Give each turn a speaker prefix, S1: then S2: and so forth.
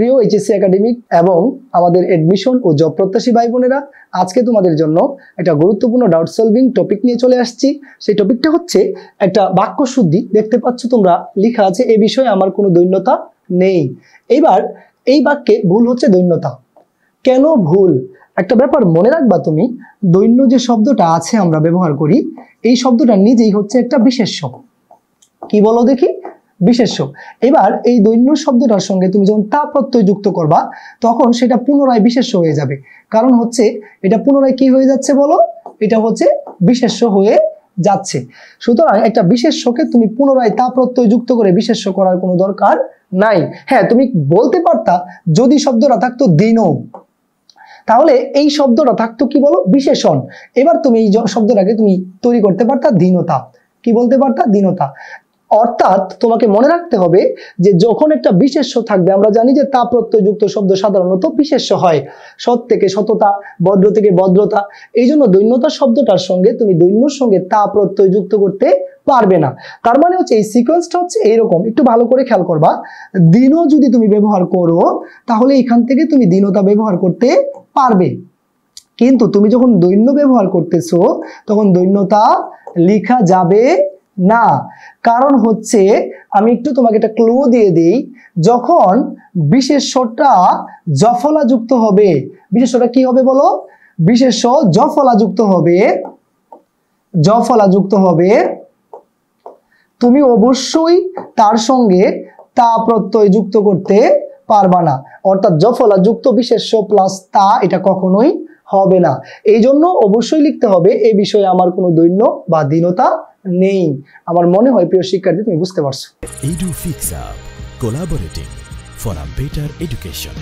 S1: প্রিয় HSC academic এবং আমাদের এডমিশন ও জব প্রত্যাশী ভাই বোনেরা, আজকে তোমাদের জন্য একটা গুরুত্বপূর্ণ ডাউট সলভিং টপিক নিয়ে চলে আসছি। সেই টপিকটা হচ্ছে একটা বাক্য শুদ্ধি। দেখতে পাচ্ছ তোমরা লেখা আছে এ বিষয়ে আমার কোনো দৈন্যতা নেই। এইবার এই বাক্যে ভুল হচ্ছে দৈন্যতা। কেন ভুল? একটা ব্যাপার মনে রাখবা তুমি, দৈন্য যে শব্দটা আছে আমরা ব্যবহার করি, এই শব্দটা নিজেই হচ্ছে একটা বিশেষ্য। কি বলো দেখি? বিশেষ্য। এবার এই দৈন্য শব্দটার সঙ্গে তুমি যখন তা প্রত্যয় যুক্ত করবা তখন সেটা পুনরায় বিশেষ্য হয়ে যাবে। কারণ হচ্ছে এটা পুনরায় কি হয়ে যাচ্ছে বলো? এটা হচ্ছে বিশেষ্য হয়ে যাচ্ছে। সুতরাং একটা বিশেষ্যকে তুমি পুনরায় তা প্রত্যয় যুক্ত করে বিশেষ্য করার কোনো দরকার নাই। হ্যাঁ, তুমি বলতে পারতা যদি শব্দটা থাকতো দিন, তাহলে এই শব্দটা থাকতো কি বলো? বিশেষণ। এবার তুমি এই শব্দটাকে তুমি তৈরি করতে পারতা দীনতা। কি বলতে পারতা? দীনতা। অর্থাৎ তোমাকে মনে রাখতে হবে যে যখন একটা বিশেষ্য থাকবে, আমরা জানি যে তা প্রত্যয় যুক্ত শব্দ সাধারণত বিশেষ্য হয়। সৎ থেকে সততা, ভদ্র থেকে ভদ্রতা। এই জন্য দৈন্যতা শব্দটার সঙ্গে তুমি দৈন্যর সঙ্গে তা প্রত্যয় যুক্ত করতে পারবে না। তার মানে হচ্ছে এই সিকোয়েন্সটা হচ্ছে এইরকম, একটু ভালো করে খেয়াল করবা। দিনও যদি তুমি ব্যবহার করো তাহলে এখান থেকে তুমি দীনতা ব্যবহার করতে পারবে, কিন্তু তুমি যখন দৈন্য ব্যবহার করতেছো তখন দৈন্যতা লেখা যাবে না। কারণ হচ্ছে আমি একটু তোমাকে একটা ক্লু দিয়ে দিই, যখন বিশেষ্যটা জফলা যুক্ত হবে, বিশেষ্যটা কি হবে বলো? বিশেষ্য জফলা যুক্ত হবে, জফলা যুক্ত হবে, তুমি অবশ্যই তার সঙ্গে তা প্রত্যয় যুক্ত করতে পারবা না। অর্থাৎ জফলা যুক্ত বিশেষ্য প্লাস তা এটা কখনোই হবে না। এই জন্য অবশ্যই লিখতে হবে এ বিষয়ে আমার কোনো দৈন্য বা দীনতা নেই। আমার মনে হয় প্রিয় শিক্ষার্থী তুমি বুঝতে পারছো।
S2: EduFix Hub, collaborating for a better education.